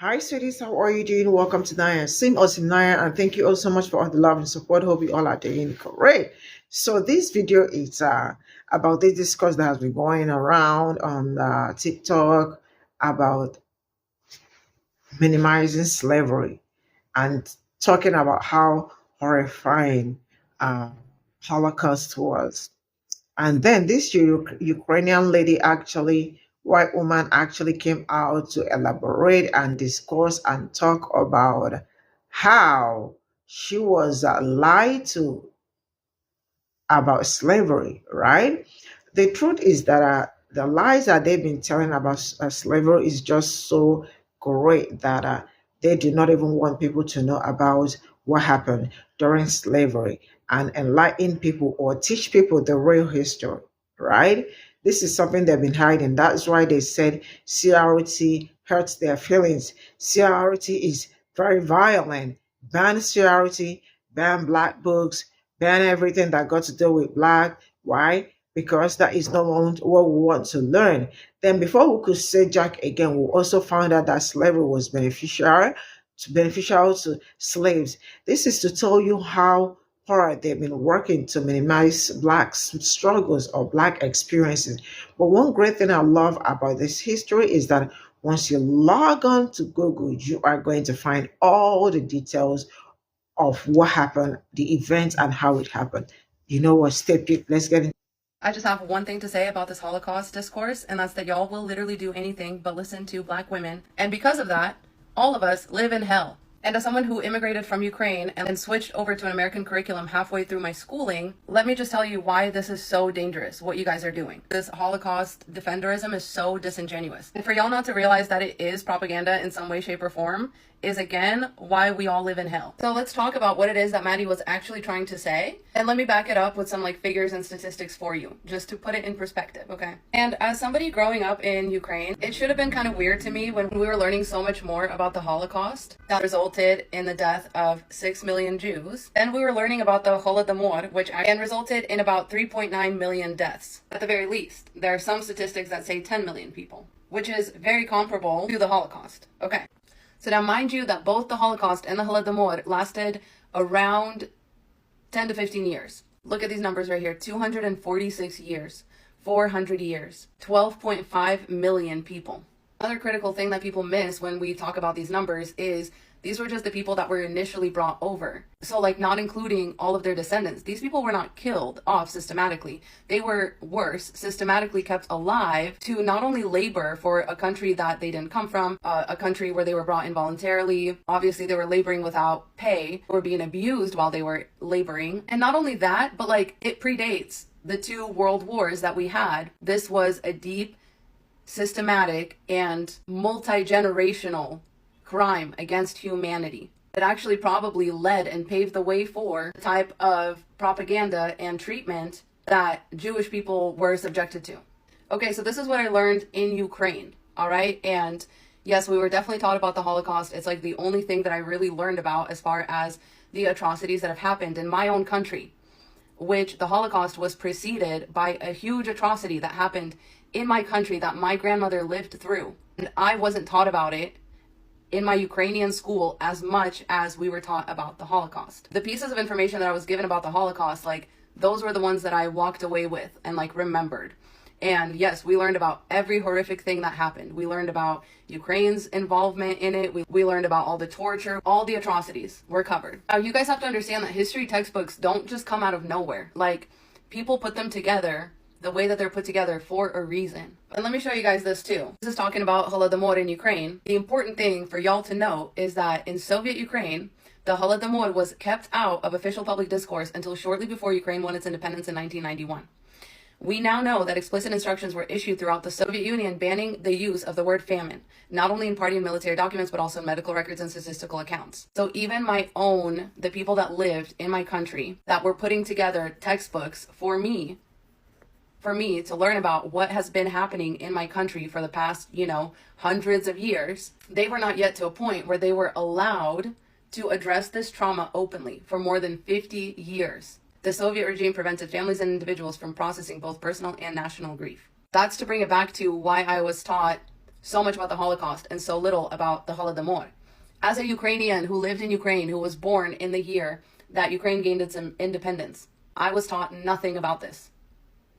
Hi, sweeties. How are you doing? Welcome to Naya Cimnanya, and thank you all so much for all the love and support. Hope you all are doing great. So, this video is about this discourse that has been going around on TikTok about minimizing slavery and talking about how horrifying uh, Holocaust was. And then this Ukrainian lady, actually, white woman, actually came out to elaborate and discuss and talk about how she was lied to about slavery, right? The truth is that the lies that they've been telling about slavery is just so great that they do not even want people to know about what happened during slavery and enlighten people or teach people the real history, right? This is something they've been hiding. That's why they said CRT hurts their feelings. CRT is very violent. Ban CRT, ban black books, ban everything that got to do with black. Why? Because that is not what we want to learn. Then before we could say Jack again, we also found out that slavery was beneficial to slaves. This is to tell you how hard they've been working to minimize black struggles or black experiences. But one great thing I love about this history is that once you log on to Google, you are going to find all the details of what happened, the events, and how it happened. You know what? Stay put. Let's get into. I just have one thing to say about this Holocaust discourse, and that's that y'all will literally do anything but listen to black women. And because of that, all of us live in hell. And as someone who immigrated from Ukraine and switched over to an American curriculum halfway through my schooling, let me just tell you why this is so dangerous, what you guys are doing. This Holocaust defenderism is so disingenuous. And for y'all not to realize that it is propaganda in some way, shape, or form is again why we all live in hell. So let's talk about what it is that Maddie was actually trying to say. And let me back it up with some figures and statistics for you, just to put it in perspective, okay? And as somebody growing up in Ukraine, it should have been kind of weird to me when we were learning so much more about the Holocaust that resulted in the death of 6 million Jews. And we were learning about the Holodomor, which again resulted in about 3.9 million deaths. At the very least, there are some statistics that say 10 million people, which is very comparable to the Holocaust, okay? So now mind you that both the Holocaust and the Holodomor lasted around 10 to 15 years. Look at these numbers right here, 246 years, 400 years, 12.5 million people. Another critical thing that people miss when we talk about these numbers is these were just the people that were initially brought over. So not including all of their descendants. These people were not killed off systematically. They were worse, systematically kept alive to not only labor for a country that they didn't come from, a country where they were brought in voluntarily. Obviously, they were laboring without pay, or being abused while they were laboring. And not only that, but it predates the 2 world wars that we had. This was a deep, systematic, and multi-generational crime against humanity. It actually probably led and paved the way for the type of propaganda and treatment that Jewish people were subjected to. Okay, so this is what I learned in Ukraine, all right? And yes, we were definitely taught about the Holocaust. It's the only thing that I really learned about as far as the atrocities that have happened in my own country, which the Holocaust was preceded by a huge atrocity that happened in my country that my grandmother lived through. And I wasn't taught about it in my Ukrainian school as much as we were taught about the Holocaust. The pieces of information that I was given about the Holocaust, those were the ones that I walked away with and remembered. And yes, we learned about every horrific thing that happened. We learned about Ukraine's involvement in it. We learned about all the torture, all the atrocities were covered. Now, you guys have to understand that history textbooks don't just come out of nowhere. People put them together the way that they're put together for a reason. And let me show you guys this too. This is talking about Holodomor in Ukraine. The important thing for y'all to know is that in Soviet Ukraine, the Holodomor was kept out of official public discourse until shortly before Ukraine won its independence in 1991. We now know that explicit instructions were issued throughout the Soviet Union banning the use of the word famine, not only in party and military documents, but also in medical records and statistical accounts. So even the people that lived in my country that were putting together textbooks for me to learn about what has been happening in my country for the past, hundreds of years, they were not yet to a point where they were allowed to address this trauma openly for more than 50 years. The Soviet regime prevented families and individuals from processing both personal and national grief. That's to bring it back to why I was taught so much about the Holocaust and so little about the Holodomor. As a Ukrainian who lived in Ukraine, who was born in the year that Ukraine gained its independence, I was taught nothing about this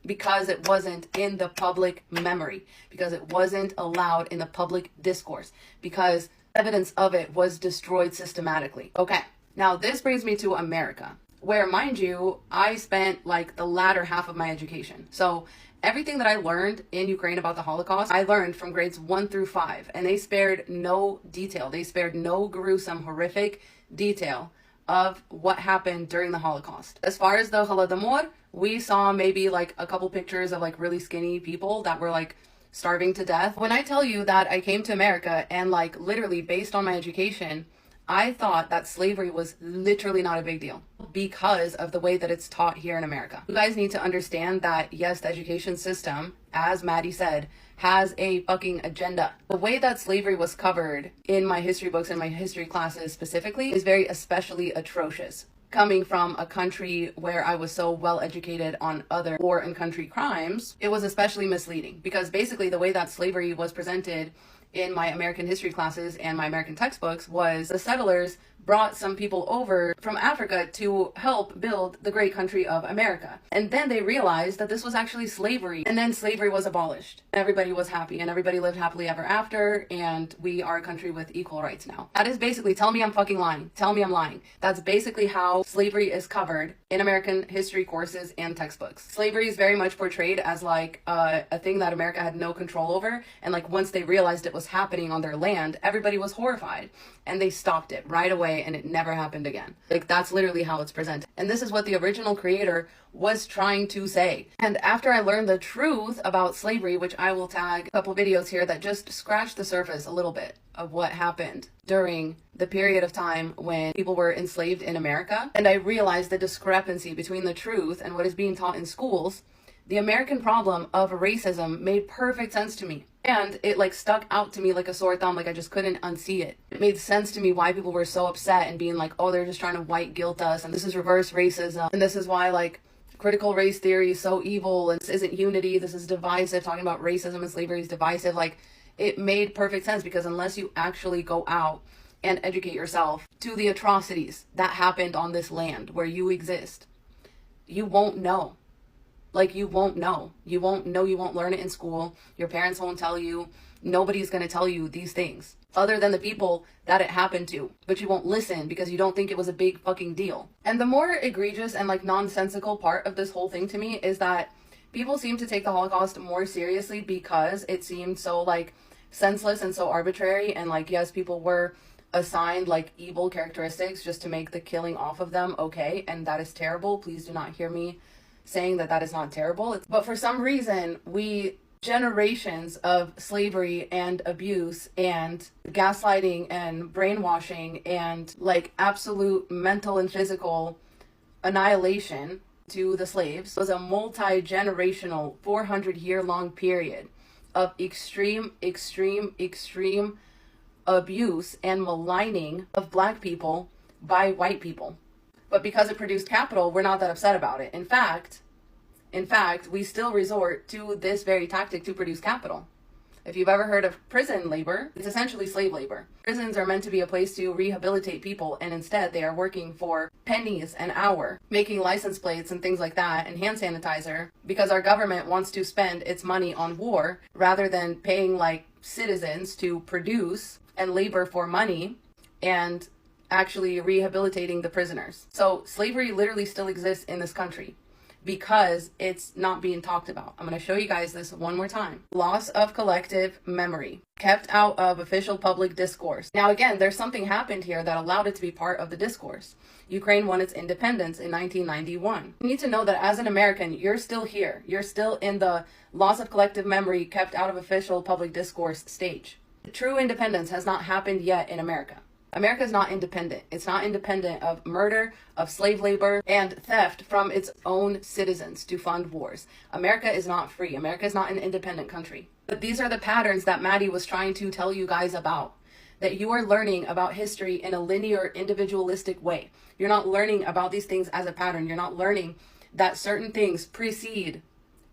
because it wasn't in the public memory, because it wasn't allowed in the public discourse, because evidence of it was destroyed systematically. Okay, now this brings me to America, where, mind you, I spent like the latter half of my education. So everything that I learned in Ukraine about the Holocaust, I learned from grades 1 through 5, and they spared no detail. They spared no gruesome, horrific detail of what happened during the Holocaust. As far as the Holodomor, we saw maybe like a couple pictures of like really skinny people that were like starving to death. When I tell you that I came to America and like literally based on my education, I thought that slavery was literally not a big deal because of the way that it's taught here in America. You guys need to understand that, yes, the education system, as Maddie said, has a fucking agenda. The way that slavery was covered in my history books and my history classes specifically is very especially atrocious. Coming from a country where I was so well educated on other war and country crimes, it was especially misleading because basically the way that slavery was presented in my American history classes and my American textbooks was the settlers brought some people over from Africa to help build the great country of America. And then they realized that this was actually slavery. And then slavery was abolished. Everybody was happy and everybody lived happily ever after. And we are a country with equal rights now. That is basically, tell me I'm fucking lying. Tell me I'm lying. That's basically how slavery is covered in American history courses and textbooks. Slavery is very much portrayed as like a thing that America had no control over. And like once they realized it was happening on their land, everybody was horrified. And they stopped it right away and it never happened again. Like that's literally how it's presented. And this is what the original creator was trying to say. And after I learned the truth about slavery, which I will tag a couple videos here that just scratch the surface a little bit of what happened during the period of time when people were enslaved in America, and I realized the discrepancy between the truth and what is being taught in schools, the American problem of racism made perfect sense to me. And it like stuck out to me like a sore thumb, like I just couldn't unsee it. It made sense to me why people were so upset and being like, oh, they're just trying to white guilt us and this is reverse racism. And this is why like critical race theory is so evil and this isn't unity, this is divisive, talking about racism and slavery is divisive. Like it made perfect sense because unless you actually go out and educate yourself to the atrocities that happened on this land where you exist, you won't know. Like you won't know. You won't learn it in school. Your parents won't tell you. Nobody's going to tell you these things other than the people that it happened to. But you won't listen because you don't think it was a big fucking deal. And the more egregious and like nonsensical part of this whole thing to me is that people seem to take the Holocaust more seriously because it seemed so like senseless and so arbitrary. And like, yes, people were assigned like evil characteristics just to make the killing off of them okay. And that is terrible. Please do not hear me saying that that is not terrible. But for some reason, generations of slavery and abuse and gaslighting and brainwashing and like absolute mental and physical annihilation to the slaves was a multi-generational 400-year-long period of extreme abuse and maligning of Black people by white people. But because it produced capital, we're not that upset about it. In fact, we still resort to this very tactic to produce capital. If you've ever heard of prison labor, it's essentially slave labor. Prisons are meant to be a place to rehabilitate people, and instead they are working for pennies an hour, making license plates and things like that, and hand sanitizer, because our government wants to spend its money on war rather than paying like citizens to produce and labor for money and actually rehabilitating the prisoners. So slavery literally still exists in this country because it's not being talked about. I'm going to show you guys this one more time. Loss of collective memory, kept out of official public discourse. Now again, there's something happened here that allowed it to be part of the discourse. Ukraine won its independence in 1991. You need to know that as an American, you're still here. You're still in the loss of collective memory, kept out of official public discourse stage. True independence has not happened yet in America. America is not independent. It's not independent of murder, of slave labor, and theft from its own citizens to fund wars. America is not free. America is not an independent country. But these are the patterns that Maddie was trying to tell you guys about. That you are learning about history in a linear, individualistic way. You're not learning about these things as a pattern. You're not learning that certain things precede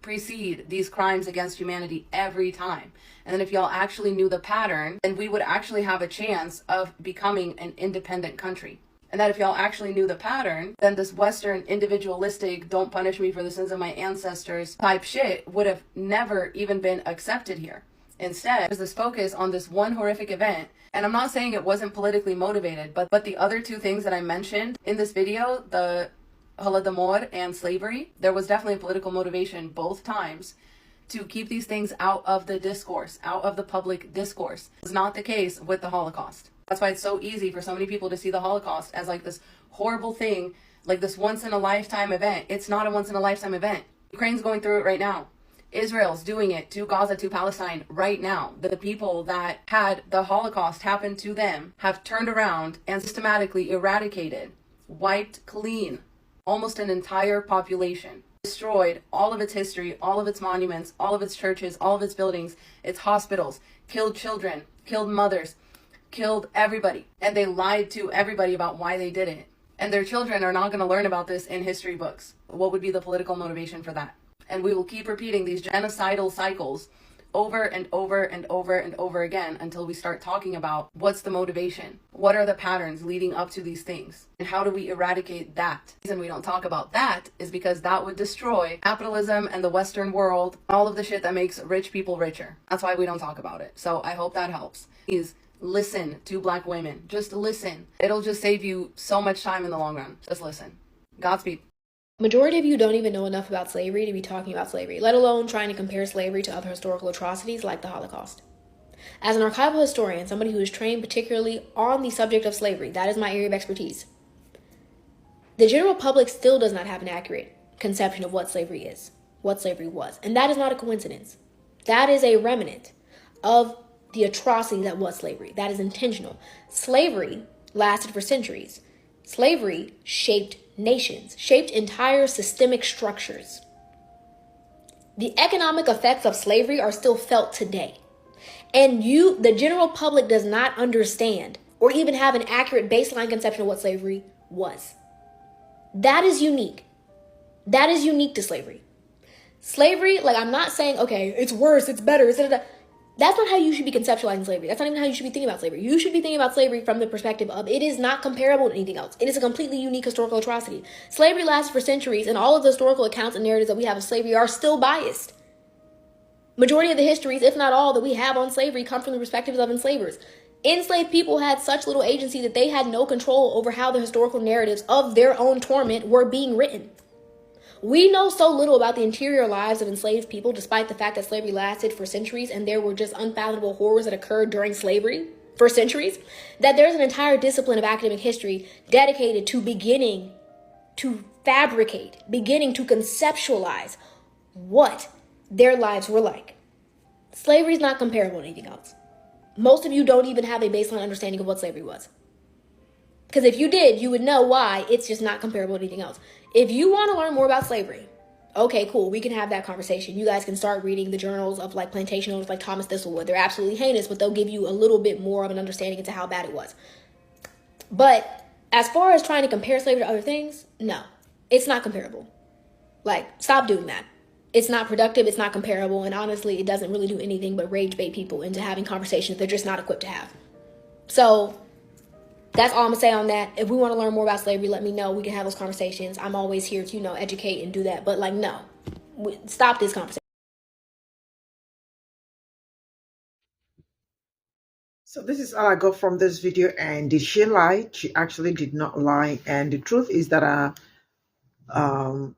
precede these crimes against humanity every time. And then if y'all actually knew the pattern, then we would actually have a chance of becoming an independent country. And that if y'all actually knew the pattern, then this Western individualistic, don't punish me for the sins of my ancestors type shit would have never even been accepted here. Instead, there's this focus on this one horrific event. And I'm not saying it wasn't politically motivated, but the other two things that I mentioned in this video, the Holodomor and slavery, there was definitely a political motivation both times to keep these things out of the discourse, out of the public discourse. It's not the case with the Holocaust. That's why it's so easy for so many people to see the Holocaust as like this horrible thing, like this once in a lifetime event. It's not a once in a lifetime event. Ukraine's going through it right now. Israel's doing it to Gaza, to Palestine right now. The people that had the Holocaust happen to them have turned around and systematically eradicated, wiped clean almost an entire population, destroyed all of its history, all of its monuments, all of its churches, all of its buildings, its hospitals, killed children, killed mothers, killed everybody. And they lied to everybody about why they did it. And their children are not going to learn about this in history books. What would be the political motivation for that? And we will keep repeating these genocidal cycles over and over and over and over again until we start talking about what's the motivation, what are the patterns leading up to these things, and how do we eradicate that. The reason we don't talk about that is because that would destroy capitalism and the Western world, all of the shit that makes rich people richer. That's why we don't talk about it. So I hope that helps. Please listen to Black women. Just listen. It'll just save you so much time in the long run. Just listen. Godspeed. Majority of you don't even know enough about slavery to be talking about slavery, let alone trying to compare slavery to other historical atrocities like the Holocaust. As an archival historian, somebody who is trained particularly on the subject of slavery, that is my area of expertise, the general public still does not have an accurate conception of what slavery is, what slavery was. And that is not a coincidence. That is a remnant of the atrocity that was slavery. That is intentional. Slavery lasted for centuries. Slavery shaped nations, shaped entire systemic structures. The economic effects of slavery are still felt today. And the general public, does not understand or even have an accurate baseline conception of what slavery was. That is unique. That is unique to slavery. Slavery, like, I'm not saying, okay, it's worse, it's better, that's not how you should be conceptualizing slavery. That's not even how you should be thinking about slavery. You should be thinking about slavery from the perspective of it is not comparable to anything else. It is a completely unique historical atrocity. Slavery lasted for centuries, and all of the historical accounts and narratives that we have of slavery are still biased. Majority of the histories, if not all, that we have on slavery come from the perspectives of enslavers. Enslaved people had such little agency that they had no control over how the historical narratives of their own torment were being written. We know so little about the interior lives of enslaved people, despite the fact that slavery lasted for centuries and there were just unfathomable horrors that occurred during slavery for centuries, that there's an entire discipline of academic history dedicated to beginning to fabricate, beginning to conceptualize what their lives were like. Slavery is not comparable to anything else. Most of you don't even have a baseline understanding of what slavery was. Because if you did, you would know why it's just not comparable to anything else. If you want to learn more about slavery, okay, cool, we can have that conversation. You guys can start reading the journals of like plantation owners like Thomas Thistlewood. They're absolutely heinous, but they'll give you a little bit more of an understanding into how bad it was. But as far as trying to compare slavery to other things, no, it's not comparable. Like, stop doing that. It's not productive, it's not comparable, and honestly, it doesn't really do anything but rage bait people into having conversations they're just not equipped to have. So that's all I'm gonna say on that. If we want to learn more about slavery, let me know. We can have those conversations. I'm always here to, educate and do that. But like, no, stop this conversation. So this is all I got from this video. And did she lie? She actually did not lie. And the truth is that our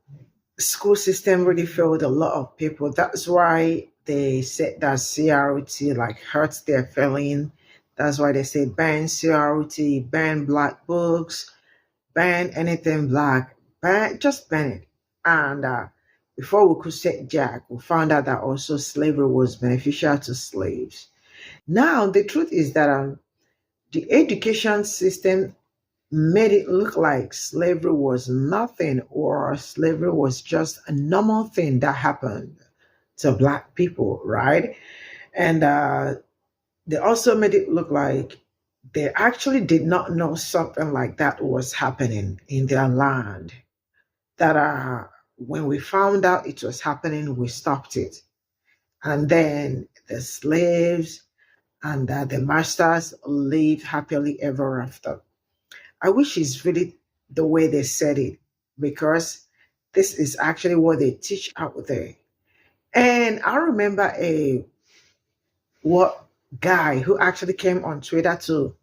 school system really failed a lot of people. That's why they said that CRT like hurts their feeling. That's why they say ban CRT, ban black books, ban anything black, just ban it. And before we could say Jack, we found out that also slavery was beneficial to slaves. Now, the truth is that the education system made it look like slavery was nothing, or slavery was just a normal thing that happened to black people, right? And they also made it look like they actually did not know something like that was happening in their land. That when we found out it was happening, we stopped it. And then the slaves and the masters lived happily ever after. I wish it's really the way they said it, because this is actually what they teach out there. And I remember a what guy who actually came on Twitter to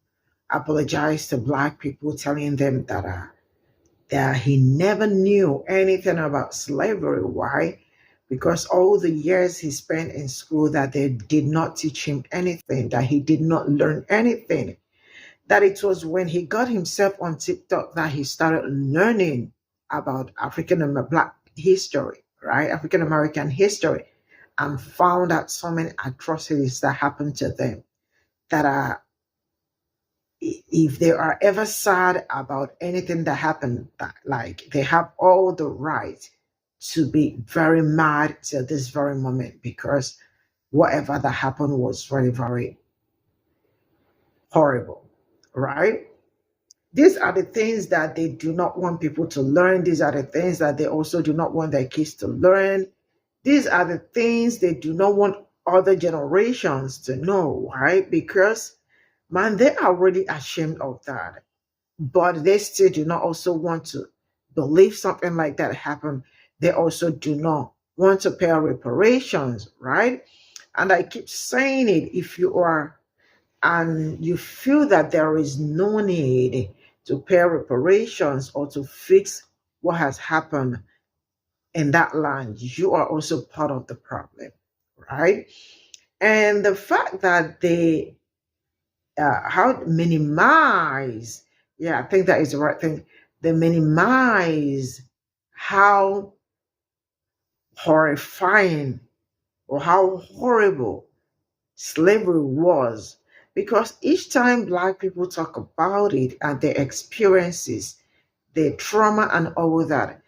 apologize to Black people, telling them that he never knew anything about slavery. Why? Because all the years he spent in school, that they did not teach him anything, that he did not learn anything. That it was when he got himself on TikTok that he started learning about African and Black history, right? African American history, and found out so many atrocities that happened to them, that are, if they are ever sad about anything that happened, that like they have all the right to be very mad till this very moment, because whatever that happened was very, very horrible, right? These are the things that they do not want people to learn. These are the things that they also do not want their kids to learn. These are the things they do not want other generations to know, right? Because, man, they are really ashamed of that. But they still do not also want to believe something like that happened. They also do not want to pay reparations, right? And I keep saying it, if you are and you feel that there is no need to pay reparations or to fix what has happened in that land, you are also part of the problem, right? And the fact that they how minimize, yeah, I think that is the right thing. They minimize how horrifying or how horrible slavery was, because each time Black people talk about it and their experiences, their trauma and all that,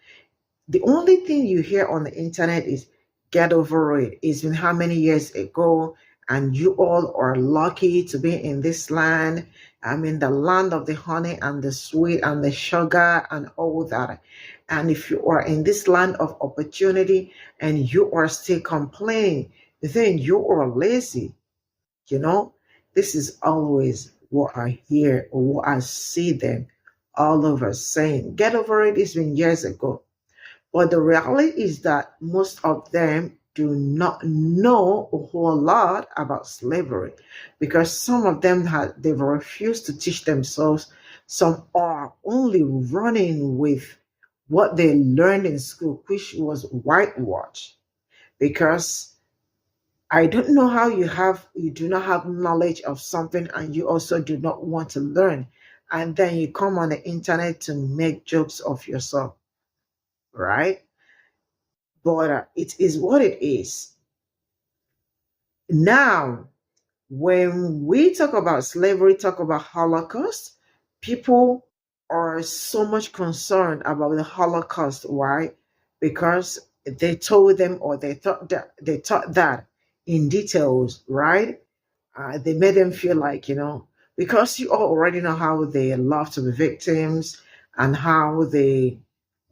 the only thing you hear on the internet is get over it. It's been how many years ago, and you all are lucky to be in this land. I mean, the land of the honey and the sweet and the sugar and all that. And if you are in this land of opportunity and you are still complaining, then you are lazy. You know, this is always what I hear or what I see them all over saying. Get over it. It's been years ago. But the reality is that most of them do not know a whole lot about slavery, because some of them they've refused to teach themselves. Some are only running with what they learned in school, which was whitewash. Because I don't know how you do not have knowledge of something and you also do not want to learn. And then you come on the internet to make jokes of yourself, right? But it is what it is. Now, when we talk about slavery, talk about Holocaust, people are so much concerned about the Holocaust. Why? Because they told them, or they taught that in details, right? They made them feel like, because you all already know how they love to be victims and how they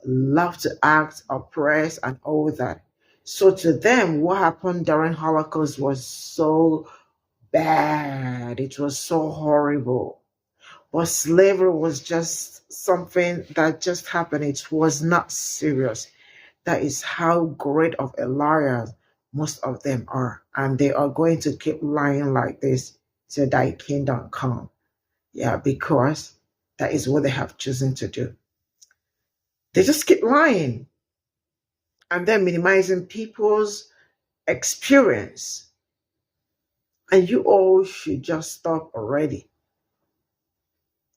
love to act oppressed and all that. So to them, what happened during Holocaust was so bad. It was so horrible. But slavery was just something that just happened. It was not serious. That is how great of a liar most of them are. And they are going to keep lying like this till thy kingdom come. Yeah, because that is what they have chosen to do. They just keep lying and then minimizing people's experience. And you all should just stop already.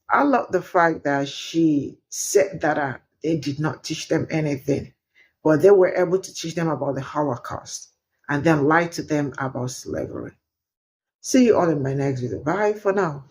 I love the fact that she said that they did not teach them anything, but they were able to teach them about the Holocaust and then lie to them about slavery. See you all in my next video. Bye for now.